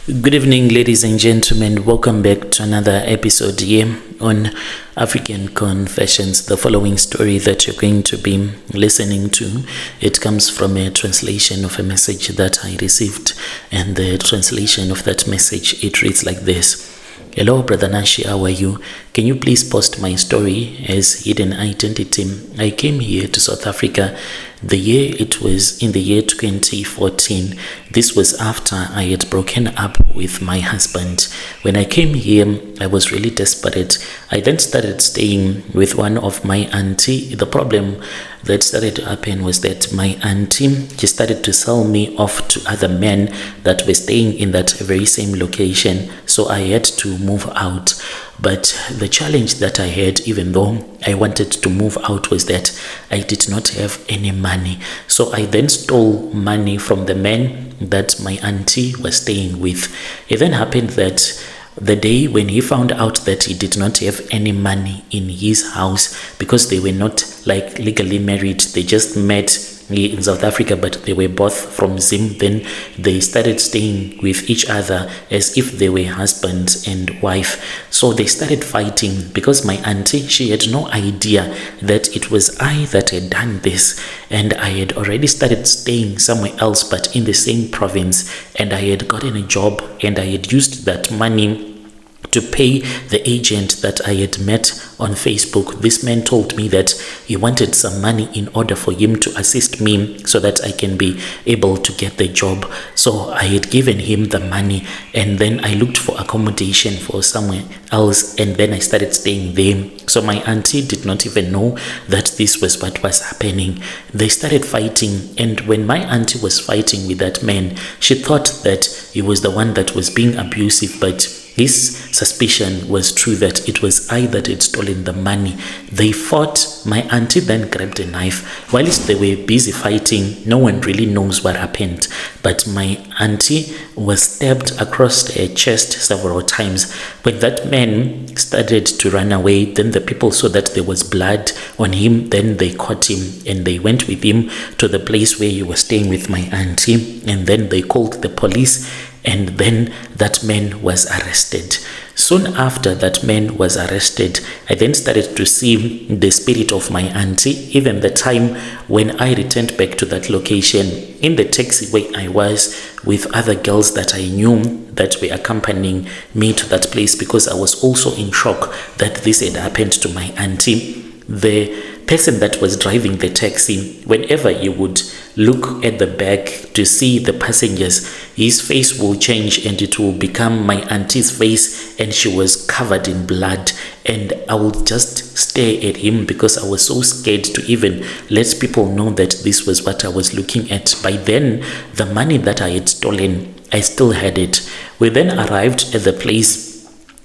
Good evening, ladies and gentlemen. Welcome back to another episode here on African Confessions. The following story that you're going to be listening to, it comes from a translation of a message that I received, and the translation of that message, it reads like this. Hello, Brother Nashi, how are you? Can you please post my story as hidden identity? I came here to South Africa. It was in the year 2014. This was after I had broken up with my husband. When I came here, I was really desperate. I then started staying with one of my auntie. The problem that started to happen was that my auntie, she started to sell me off to other men that were staying in that very same location. So I had to move out. But the challenge that I had, even though I wanted to move out, was that I did not have any money. So I then stole money from the men that my auntie was staying with. It then happened that the day when he found out that he did not have any money in his house, because they were not like legally married, they just met in South Africa, but they were both from Zim. Then they started staying with each other as if they were husband and wife. So they started fighting because my auntie, she had no idea that it was I that had done this, and I had already started staying somewhere else but in the same province, and I had gotten a job, and I had used that money to pay the agent that I had met on Facebook. This man told me that he wanted some money in order for him to assist me so that I can be able to get the job. So I had given him the money, and then I looked for accommodation for somewhere else, and then I started staying there. So my auntie did not even know that this was what was happening. They started fighting, and when my auntie was fighting with that man, she thought that he was the one that was being abusive, but his suspicion was true that it was I that had stolen the money. They fought. My auntie then grabbed a knife. Whilst they were busy fighting, no one really knows what happened. But my auntie was stabbed across her chest several times. When that man started to run away, then the people saw that there was blood on him. Then they caught him, and they went with him to the place where he was staying with my auntie. And then they called the police, and then that man was arrested. Soon after that man was arrested, I then started to see the spirit of my auntie. Even the time when I returned back to that location, in the taxi where I was with other girls that I knew that were accompanying me to that place, because I was also in shock that this had happened to my auntie. The person that was driving the taxi, whenever you would look at the back to see the passengers, his face will change and it will become my auntie's face, and she was covered in blood, and I would just stare at him because I was so scared to even let people know that this was what I was looking at. By then, the money that I had stolen, I still had it. We then arrived at the place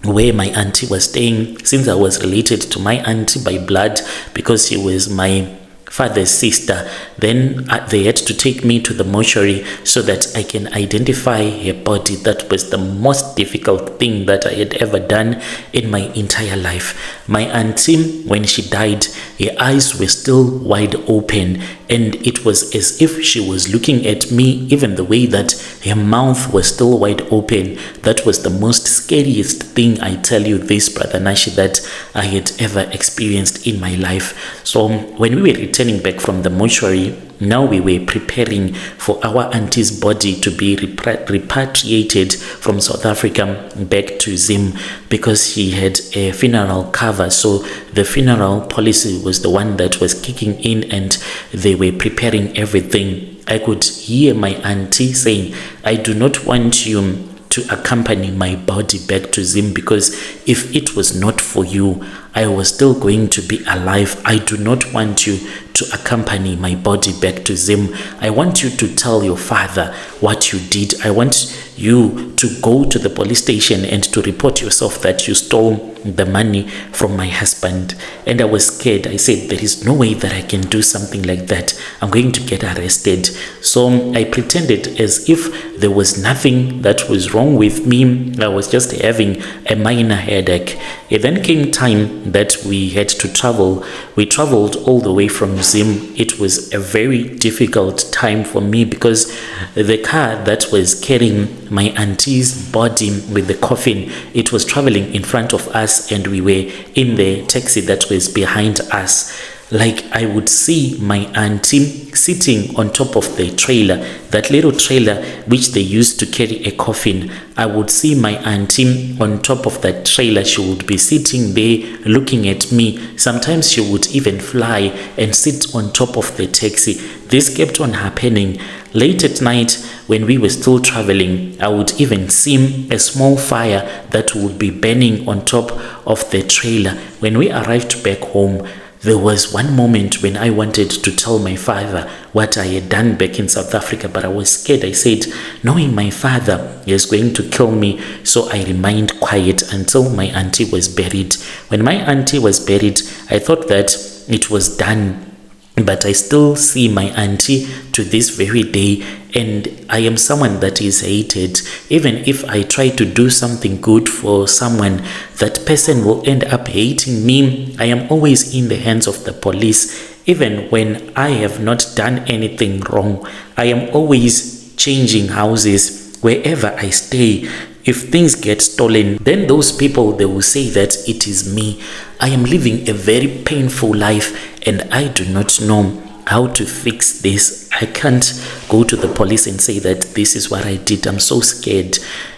where my auntie was staying, since I was related to my auntie by blood because she was my father's sister. Then they had to take me to the mortuary so that I can identify her body. That was the most difficult thing that I had ever done in my entire life. My auntie, when she died, her eyes were still wide open, and it was as if she was looking at me, even the way that her mouth was still wide open. That was the most scariest thing, I tell you this, Brother Nashi, that I had ever experienced in my life. So when we were returning back from the mortuary, now we were preparing for our auntie's body to be repatriated from South Africa back to Zim, because she had a funeral cover. So the funeral policy was the one that was kicking in, and they were preparing everything. I could hear my auntie saying, I do not want you to accompany my body back to Zim, because if it was not for you, I was still going to be alive. I do not want you to accompany my body back to Zim. I want you to tell your father what you did. I want you to go to the police station and to report yourself that you stole the money from my husband. And I was scared. I said, there is no way that I can do something like that. I'm going to get arrested. So I pretended as if there was nothing that was wrong with me. I was just having a minor headache. It then came time that we had to travel. We traveled all the way from Zim. It was a very difficult time for me because the car that was carrying my auntie's body with the coffin, it was traveling in front of us, and we were in the taxi that was behind us. Like, I would see my auntie sitting on top of the trailer, that little trailer which they used to carry a coffin. I would see my auntie on top of that trailer. She would be sitting there looking at me. Sometimes she would even fly and sit on top of the taxi. This kept on happening. Late at night, when we were still traveling, I would even see a small fire that would be burning on top of the trailer. When we arrived back home, there was one moment when I wanted to tell my father what I had done back in South Africa, but I was scared. I said, knowing my father is going to kill me, so I remained quiet until my auntie was buried. When my auntie was buried, I thought that it was done. But I still see my auntie to this very day, and I am someone that is hated. Even if I try to do something good for someone, that person will end up hating me. I am always in the hands of the police. Even when I have not done anything wrong, I am always changing houses wherever I stay. If things get stolen, then those people, they will say that it is me. I am living a very painful life, and I do not know how to fix this. I can't go to the police and say that this is what I did. I'm so scared.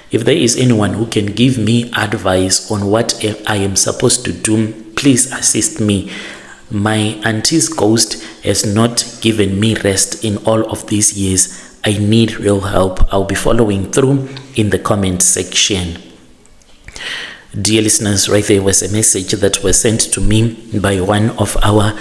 If there is anyone who can give me advice on what I am supposed to do, please assist me. My auntie's ghost has not given me rest in all of these years. I need real help. I'll be following through in the comment section. Dear listeners, right there was a message that was sent to me by one of our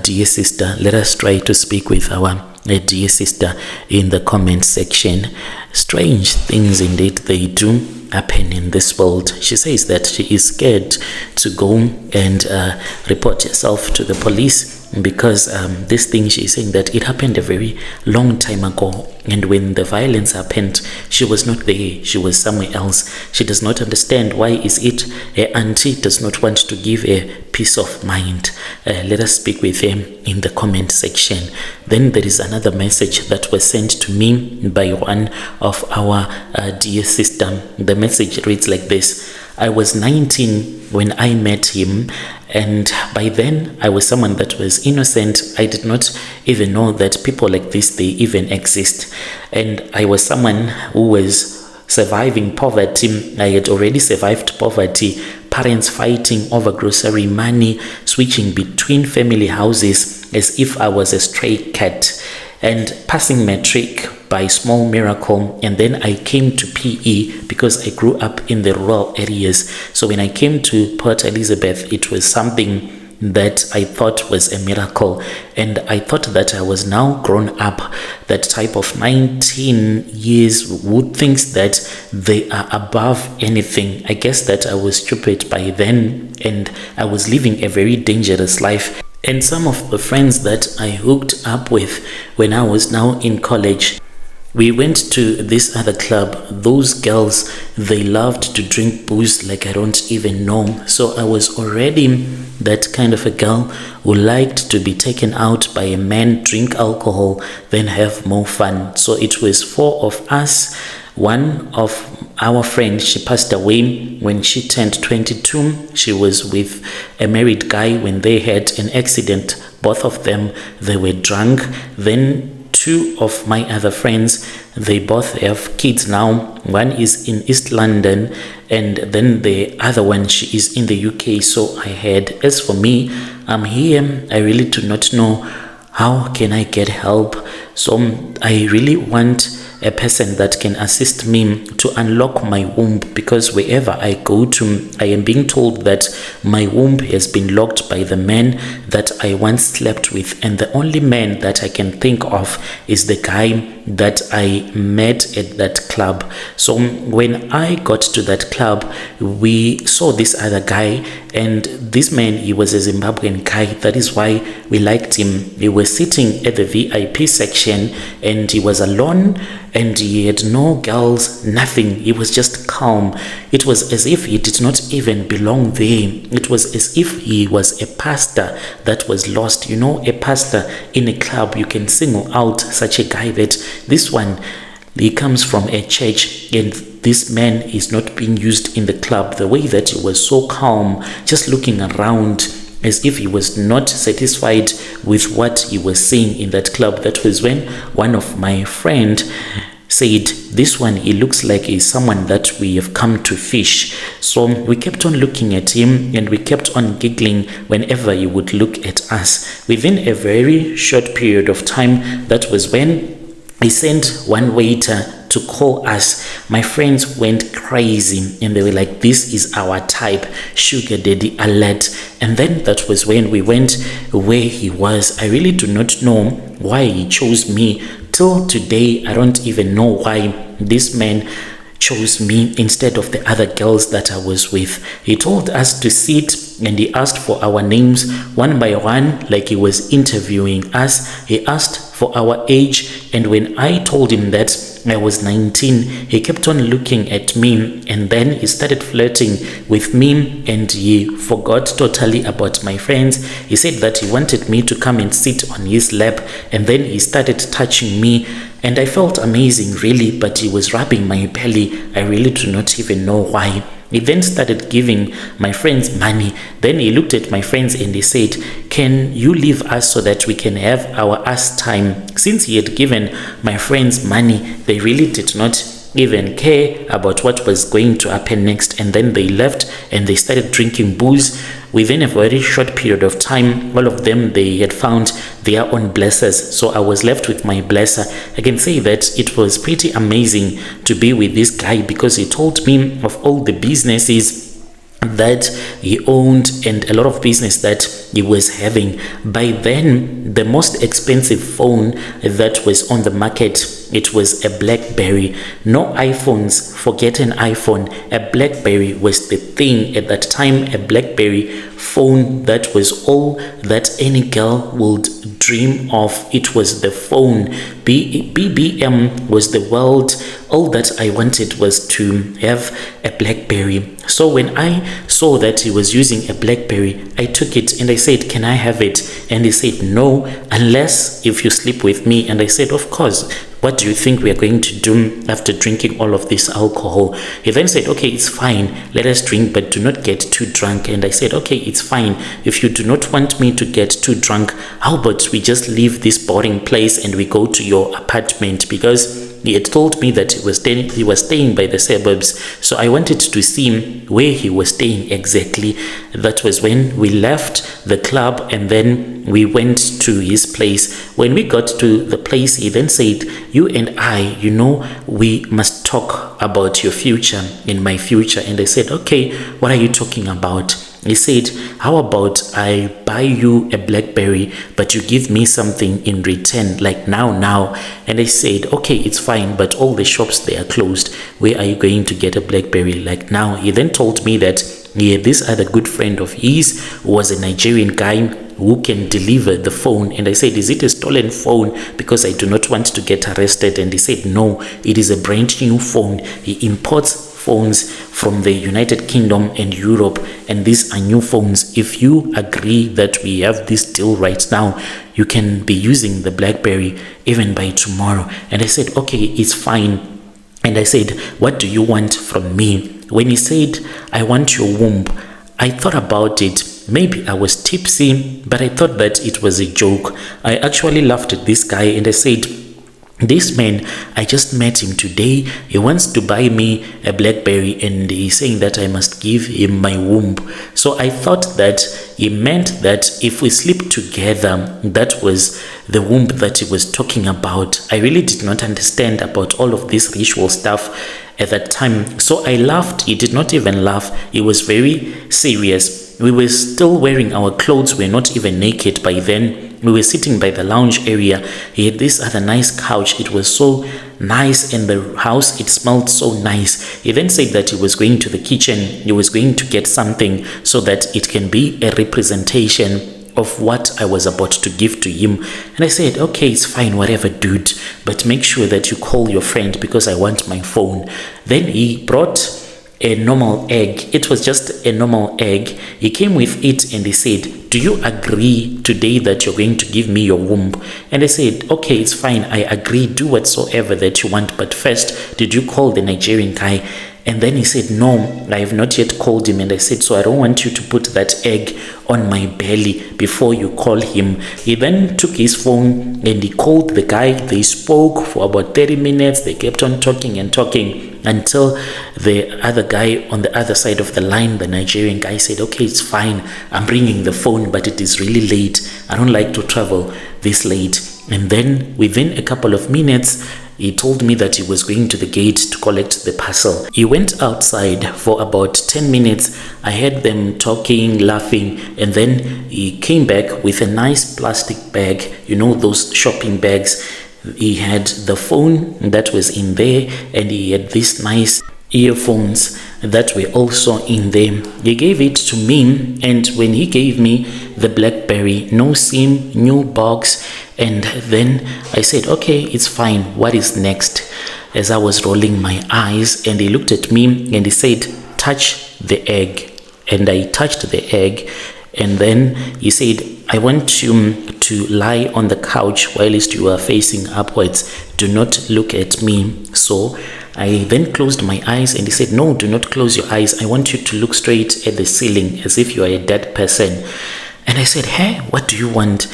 dear sister. Let us try to speak with our dear sister in the comment section. Strange things indeed they do happen in this world. She says that she is scared to go and report herself to the police because this thing, she's saying that it happened a very long time ago, and when the violence happened, she was not there. She was somewhere else. She does not understand why is it her auntie does not want to give her peace of mind. Let us speak with them in the comment section. Then there is another message that was sent to me by one of our dear sister. The message reads like this: I was 19 when I met him, and by then I was someone that was innocent. I did not even know that people like this, they even exist. And I was someone who was surviving poverty. I had already survived poverty, parents fighting over grocery money, switching between family houses as if I was a stray cat, and passing matric by small miracle. And then I came to PE because I grew up in the rural areas. So when I came to Port Elizaberth, it was something that I thought was a miracle, and I thought that I was now grown up. That type of 19 years who thinks that they are above anything. I guess that I was stupid by then, and I was living a very dangerous life. And some of the friends that I hooked up with when I was now in college, we went to this other club. Those girls, they loved to drink booze like I don't even know. So I was already that kind of a girl who liked to be taken out by a man, drink alcohol, then have more fun. So it was 4 of us. One of our friends, she passed away when she turned 22. She was with a married guy when they had an accident. Both of them, they were drunk. Then 2 of my other friends, they both have kids now. One is in East London, and then the other one, she is in the UK. So I had, as for me, I'm here. I really do not know how can I get help. So I really want a person that can assist me to unlock my womb, because wherever I go to, I am being told that my womb has been locked by the man that I once slept with, and the only man that I can think of is the guy that I met at that club. So when I got to that club, we saw this other guy, and this man, he was a Zimbabwean guy. That is why we liked him. He was sitting at the VIP section, and he was alone, and he had no girls, nothing. He was just calm. It was as if he did not even belong there. It was as if he was a pastor that was lost. You know, a pastor in a club, you can single out such a guy that this one, he comes from a church, and this man is not being used in the club. The way that he was so calm, just looking around as if he was not satisfied with what he was seeing in that club. That was when one of my friend said, this one, he looks like he's someone that we have come to fish. So we kept on looking at him, and we kept on giggling whenever he would look at us. Within a very short period of time, that was when he sent one waiter to call us. My friends went crazy, and they were like, this is our type, sugar daddy alert. And then that was when we went where he was. I really do not know why he chose me. Till today, I don't even know why this man chose me instead of the other girls that I was with. He told us to sit, and he asked for our names one by one, like he was interviewing us. He asked for our age, and when I told him that I was 19, he kept on looking at me, and then he started flirting with me, and he forgot totally about my friends. He said that he wanted me to come and sit on his lap, and then he started touching me, and I felt amazing really, but he was rubbing my belly. I really do not even know why. He then started giving my friends money. Then he looked at my friends and he said, can you leave us so that we can have our us time? Since he had given my friends money, they really did not even care about what was going to happen next. And then they left, and they started drinking booze. Within a very short period of time, all of them, they had found their own blessers. So I was left with my blesser. I can say that it was pretty amazing to be with this guy, because he told me of all the businesses that he owned and a lot of business that he was having. By then, the most expensive phone that was on the market, it was a BlackBerry. No iPhones, forget an iPhone. A BlackBerry was the thing at that time. A BlackBerry phone, that was all that any girl would dream of. It was the phone. BBM was the world. All that I wanted was to have a BlackBerry. So when I saw that he was using a BlackBerry, I took it and I said, can I have it? And he said, no, unless if you sleep with me. And I said, of course. What do you think we are going to do after drinking all of this alcohol? He then said, okay, it's fine. Let us drink, but do not get too drunk. And I said, okay, it's fine. If you do not want me to get too drunk, how about we just leave this boring place and we go to your apartment? Because he had told me that he was staying by the suburbs. So I wanted to see where he was staying exactly. That was when we left the club, and then we went to his place. When we got to the place, he then said, you and I, we must talk about your future and my future. And I said, okay, what are you talking about? He said, how about I buy you a BlackBerry, but you give me something in return, like now. And I said, okay, it's fine, but all the shops, they are closed. Where are you going to get a BlackBerry, like now? He then told me that this other good friend of his was a Nigerian guy who can deliver the phone. And I said, is it a stolen phone? Because I do not want to get arrested. And he said, no, it is a brand new phone. He imports phones from the United Kingdom and Europe, and these are new phones. If you agree that we have this deal right now, you can be using the BlackBerry even by tomorrow. And I said, okay, it's fine. And I said, what do you want from me? When he said, I want your womb, I thought about it. Maybe I was tipsy, but I thought that it was a joke. I actually laughed at this guy, and I said, this man, I just met him today. He wants to buy me a BlackBerry, and he's saying that I must give him my womb. So I thought that he meant that if we sleep together, that was the womb that he was talking about. I really did not understand about all of this ritual stuff at that time. So I laughed. He did not even laugh. He was very serious. We were still wearing our clothes. We were not even naked by then. we were sitting by the lounge area. He had this other nice couch. It was so nice, and the house, it smelled so nice. He then said that he was going to the kitchen. He was going to get something so that it can be a representation of what I was about to give to him. And I said, okay, it's fine, whatever, dude, but make sure that you call your friend because I want my phone. Then he brought a normal egg. It was just a normal egg. He came with it and he said, do you agree today that you're going to give me your womb? And I said, okay, it's fine, I agree, do whatsoever that you want, but first, did you call the Nigerian guy? And then he said, no, I have not yet called him. And I said, so I don't want you to put that egg on my belly before you call him. He then took his phone and he called the guy. They spoke for about 30 minutes. They kept on talking and talking until the other guy on the other side of the line, the Nigerian guy, said, okay, it's fine, I'm bringing the phone, but it is really late. I don't like to travel this late. And then within a couple of minutes, he told me that he was going to the gate to collect the parcel. He went outside for about 10 minutes. I heard them talking, laughing, and then he came back with a nice plastic bag, you know, those shopping bags. He had the phone that was in there, and he had these nice earphones that were also in there. He gave it to me, and when he gave me the BlackBerry, no SIM, new box, and then I said, okay, it's fine, what is next? As I was rolling my eyes, and he looked at me and he said, touch the egg. And I touched the egg, and then he said, I want you to lie on the couch whilst you are facing upwards. Do not look at me. So I then closed my eyes, and he said, no, do not close your eyes. I want you to look straight at the ceiling as if you are a dead person. And I said, hey, what do you want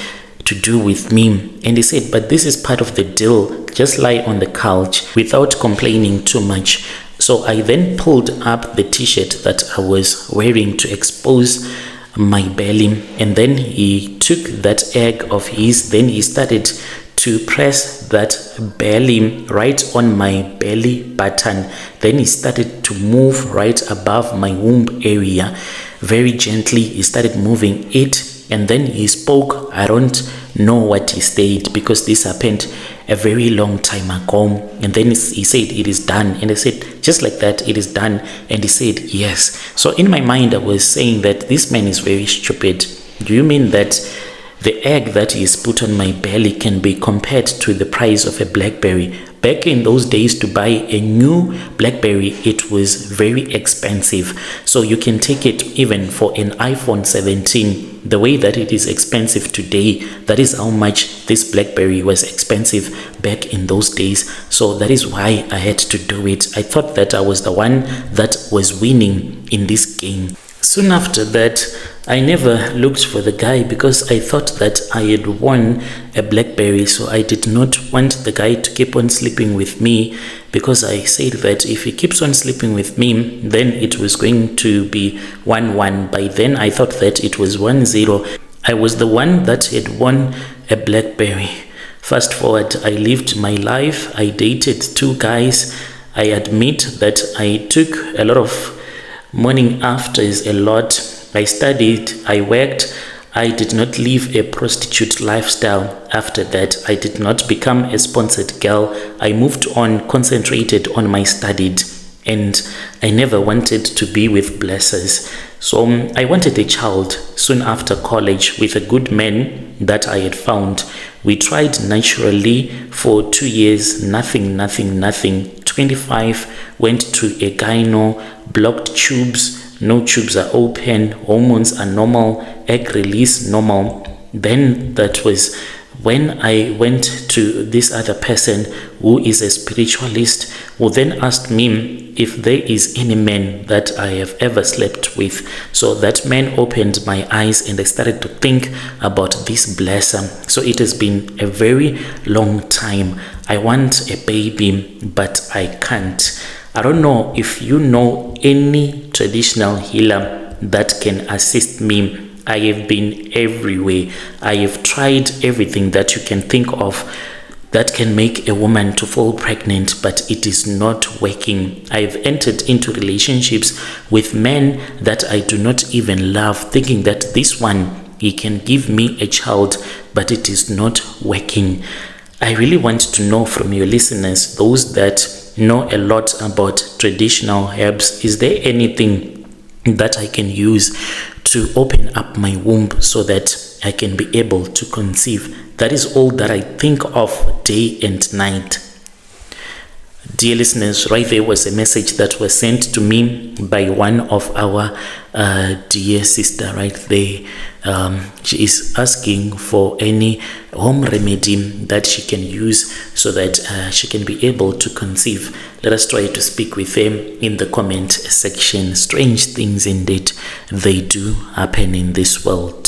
to do with me? And he said, but this is part of the deal. Just lie on the couch without complaining too much. So I then pulled up the t-shirt that I was wearing to expose my belly, and then he took that egg of his. Then he started to press that belly right on my belly button. Then he started to move right above my womb area. Very gently he started moving it, and then he spoke. I don't know what he said because this happened a very long time ago. And then he said, it is done. And I said, just like that, it is done. And he said, yes. So in my mind I was saying that this man is very stupid. Do you mean that the egg that is put on my belly can be compared to the price of a BlackBerry? Back in those days, to buy a new BlackBerry, it was very expensive. So you can take it even for an iPhone 17. The way that it is expensive today, that is how much this BlackBerry was expensive back in those days. So that is why I had to do it. I thought that I was the one that was winning in this game. Soon after that, I never looked for the guy because I thought that I had won a BlackBerry, so I did not want the guy to keep on sleeping with me, because I said that if he keeps on sleeping with me, then it was going to be 1-1. By then I thought that it was 1-0. I was the one that had won a BlackBerry. Fast forward, I lived my life. I dated 2 guys. I admit that I took a lot of morning afters a lot. I studied, I worked. I did not live a prostitute lifestyle. After that, I did not become a sponsored girl. I moved on, concentrated on my studies, and I never wanted to be with blessers. So I wanted a child soon after college with a good man that I had found. We tried naturally for 2 years, nothing. 25, went to a gyno, blocked tubes, no tubes are open, hormones are normal, egg release normal. Then that was when I went to this other person who is a spiritualist, who then asked me if there is any man that I have ever slept with. So that man opened my eyes and I started to think about this blesser. So it has been a very long time. I want a baby, but I can't. I don't know if you know any traditional healer that can assist me. I have been everywhere. I have tried everything that you can think of that can make a woman to fall pregnant, but it is not working. I've entered into relationships with men that I do not even love, thinking that this one, he can give me a child, but it is not working. I really want to know from your listeners, those that know a lot about traditional herbs, is there anything that I can use to open up my womb so that I can be able to conceive? That is all that I think of day and night. Dear listeners, right there was a message that was sent to me by one of our dear sister right there. She is asking for any home remedy that she can use so that she can be able to conceive. Let us try to speak with them in the comment section. Strange things indeed, they do happen in this world.